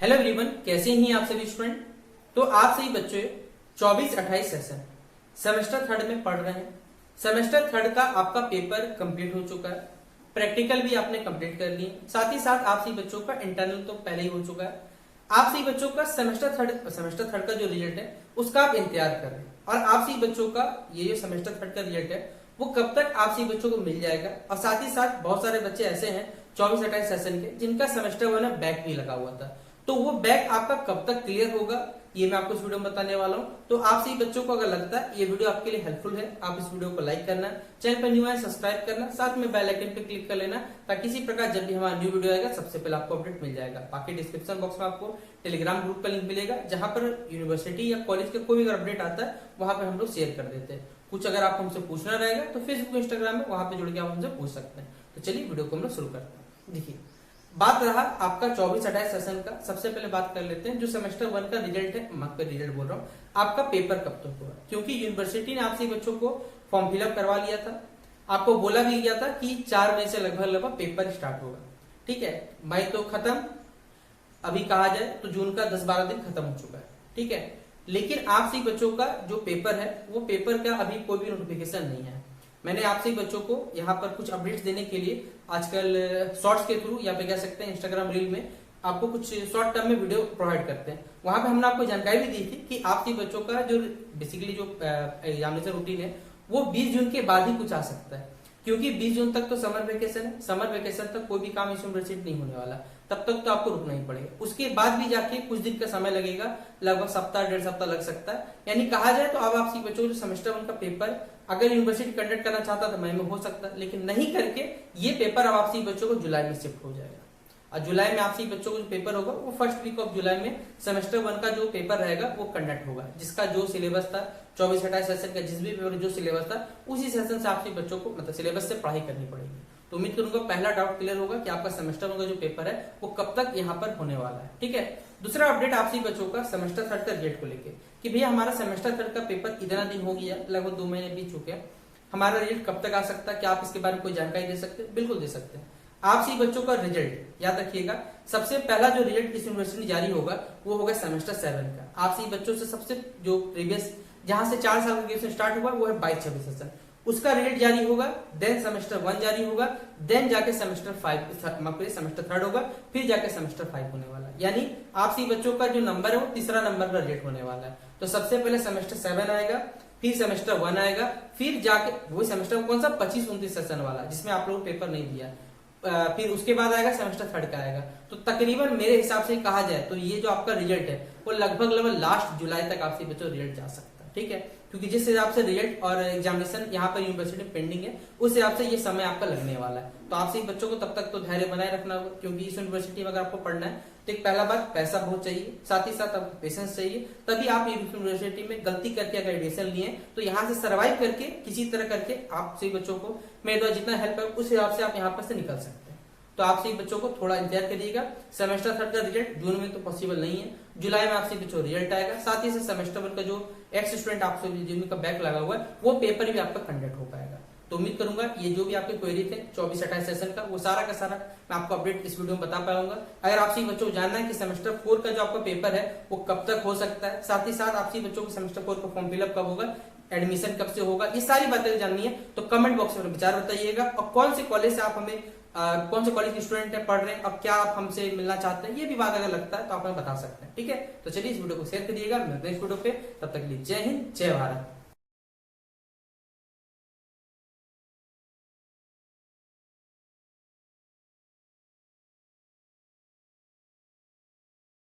Hello everyone, कैसे हैं आप सभी स्टूडेंट। तो आप सही बच्चे 24-28 सेशन सेमेस्टर थर्ड में पढ़ रहे हैं। सेमेस्टर थर्ड का आपका पेपर कंप्लीट हो चुका है, प्रैक्टिकल भी आपने कंप्लीट कर लिए, साथ ही साथ आप सही बच्चों का इंटरनल तो पहले ही हो चुका है। आप सही बच्चों का सेमेस्टर थर्ड का जो रिजल्ट है उसका आप इंतजार कर रहे हैं, और आप सही बच्चों का ये जो सेमेस्टर थर्ड का रिजल्ट है वो कब तक आप सही बच्चों को मिल जाएगा। और साथ ही साथ बहुत सारे बच्चे ऐसे हैं 24-28 सेशन के जिनका सेमेस्टर वन में बैक भी लगा हुआ था, तो वो बैक आपका कब तक क्लियर होगा ये मैं आपको इस वीडियो में बताने वाला हूं। तो आप सही बच्चों को अगर लगता है ये वीडियो आपके लिए हेल्पफुल है, आप इस वीडियो को लाइक करना, चैनल पर न्यू है सब्सक्राइब करना, साथ में बेल आइकन पे क्लिक कर लेना ताकि इसी प्रकार जब भी हमारा न्यू वीडियो आएगा सबसे पहले आपको अपडेट मिल जाएगा। बाकी डिस्क्रिप्शन बॉक्स में आपको टेलीग्राम ग्रुप का लिंक मिलेगा जहां पर यूनिवर्सिटी या कॉलेज का कोई भी अपडेट आता है वहां पर हम लोग शेयर कर देते हैं। कुछ अगर आपको हमसे पूछना रहेगा तो फेसबुक इंस्टाग्राम में वहां पर जुड़ के आप हमसे पूछ सकते हैं। तो चलिए वीडियो को हम लोग शुरू करते हैं। देखिए, बात रहा आपका 24-28 सेशन का, सबसे पहले बात कर लेते हैं जो सेमेस्टर वन का रिजल्ट है। मैं आपका रिजल्ट बोल रहा हूँ, आपका पेपर कब तक होगा, क्योंकि यूनिवर्सिटी ने आपसे बच्चों को फॉर्म फिलअप करवा लिया था, आपको बोला भी गया था कि 4 मई से लगभग पेपर स्टार्ट होगा। ठीक है, मई तो खत्म, अभी कहा जाए तो जून का 10-12 दिन खत्म हो चुका है। ठीक है, लेकिन आप सही बच्चों का जो पेपर है वो पेपर का अभी कोई भी नोटिफिकेशन नहीं है। मैंने आपसे बच्चों को यहाँ पर कुछ अपडेट्स देने के लिए आजकल शॉर्ट्स के थ्रू या पे कह सकते हैं इंस्टाग्राम रील में आपको कुछ शॉर्ट टर्म में वीडियो प्रोवाइड करते हैं। वहां पे हमने आपको जानकारी भी दी थी कि आपके बच्चों का जो बेसिकली जो एग्जामिनेशन रूटीन है वो 20 जून के बाद ही कुछ आ सकता है, क्योंकि 20 जून तक तो समर वेकेशन है। समर वेकेशन तक कोई भी काम इस यूनिवर्सिटी नहीं होने वाला, तब तक तो आपको रुकना ही पड़ेगा। उसके बाद भी जाके कुछ दिन का समय लगेगा, लगभग सप्ताह 1.5 सप्ताह लग सकता है। यानी कहा जाए तो अब आप सी बच्चों जो सेमेस्टर वन का पेपर अगर यूनिवर्सिटी कंडक्ट करना चाहता तो मई में हो सकता है, लेकिन नहीं करके ये पेपर अब आप सी बच्चों को जुलाई में शिफ्ट हो जाएगा। और जुलाई में आप सी बच्चों को जो पेपर होगा वो फर्स्ट वीक ऑफ जुलाई में सेमेस्टर वन का जो पेपर रहेगा वो कंडक्ट होगा, जिसका जो सिलेबस था 24-28 सेशन का, जिस भी पेपर जो सिलेबस था उसी सेशन से आप सी बच्चों को मतलब सिलेबस से पढ़ाई करनी पड़ेगी। तो उम्मीद करूंगा पहला डाउट क्लियर होगा कि आपका सेमेस्टर वन का जो पेपर है वो कब तक यहाँ पर होने वाला है। ठीक है, दूसरा अपडेट आप सभी बच्चों का सेमेस्टर थर्ड का रिजल्ट को लेकर कि भैया हमारा सेमेस्टर थर्ड का पेपर इतना दिन हो गया, लगभग 2 महीने बीत चुके हैं, हमारा रिजल्ट कब तक आ सकता है, क्या आप इसके बारे में कोई जानकारी दे सकते हैं? बिल्कुल दे सकते हैं। आप सभी बच्चों का रिजल्ट याद रखिएगा, सबसे पहला जो रिजल्ट इस यूनिवर्सिटी जारी होगा वो होगा सेमेस्टर 7 का। आप सभी बच्चों से सबसे जो प्रीवियस जहां से 4 साल का ग्रेजुएशन स्टार्ट हुआ वो है 22-26 सेशन, उसका रिजल्ट जारी होगा। देन सेमेस्टर 1 जारी होगा, देन जाके सेमेस्टर 5 सेमेस्टर थर्ड होगा, फिर जाके सेमेस्टर 5 होने वाला है। यानी आप सभी बच्चों का जो नंबर है वो तीसरा नंबर का रिजल्ट होने वाला है। तो सबसे पहले सेमेस्टर 7 आएगा, फिर सेमेस्टर 1 आएगा, फिर जाके वही सेमेस्टर कौन सा 25-29 सेशन वाला जिसमें आप लोग पेपर नहीं दिया, फिर उसके बाद आएगा सेमेस्टर थर्ड का आएगा। तो तकरीबन मेरे हिसाब से कहा जाए तो ये जो आपका रिजल्ट है वो लगभग लास्ट जुलाई तक आपसे बच्चों रिजल्ट जा सकता है। ठीक है, क्योंकि जिस हिसाब से रिजल्ट और एग्जामिनेशन यहाँ पर यूनिवर्सिटी पेंडिंग है उस हिसाब से ये समय आपका लगने वाला है। तो आपसे बच्चों को तब तक तो धैर्य बनाए रखना होगा, क्योंकि इस यूनिवर्सिटी में अगर आपको पढ़ना है तो एक पहला बात पैसा बहुत चाहिए, साथ ही साथ आपको पेशेंस चाहिए, तभी आप यूनिवर्सिटी में गलती करके अगर एडमिशन लिए तो यहाँ से सर्वाइव करके किसी तरह करके आप सभी बच्चों को मेरे द्वारा जितना हेल्प है उस हिसाब से आप यहाँ पर से निकल सकते हैं। तो आप सभी बच्चों को थोड़ा इंतजार करिएगा। सेमेस्टर थर्ड का रिजल्ट जून में तो पॉसिबल नहीं है, जुलाई में आपसे बच्चों रिजल्ट आएगा। साथ ही सेमेस्टर वन का जो एक्स स्टूडेंट आपसे जिनका बैक लगा हुआ है वो पेपर भी आपका कंडक्ट हो पाएगा। तो उम्मीद करूंगा ये जो भी आपके क्वेरी थे 24-28 सेशन का वो सारा का सारा मैं आपको अपडेट इस वीडियो में बता पाऊंगा। अगर आप सभी बच्चों को जानना है कि सेमेस्टर 4 का जो आपका पेपर है वो कब तक हो सकता है, साथ ही साथ आप सभी बच्चों को सेमेस्टर 4 का फॉर्म फिलअप कब होगा, एडमिशन कब से होगा, ये सारी बातें जाननी है तो कमेंट बॉक्स में विचार बताइएगा। और कौन से कॉलेज से आप हमें कौन से कॉलेज के स्टूडेंट है पढ़ रहे हैं, अब क्या आप हमसे मिलना चाहते हैं, ये भी बात अगर लगता है तो आप हमें बता सकते हैं। ठीक है, तो चलिए इस वीडियो को शेयर करिएगा। मिलते हैं इस वीडियो पे, तब तक के लिए जय हिंद जय भारत।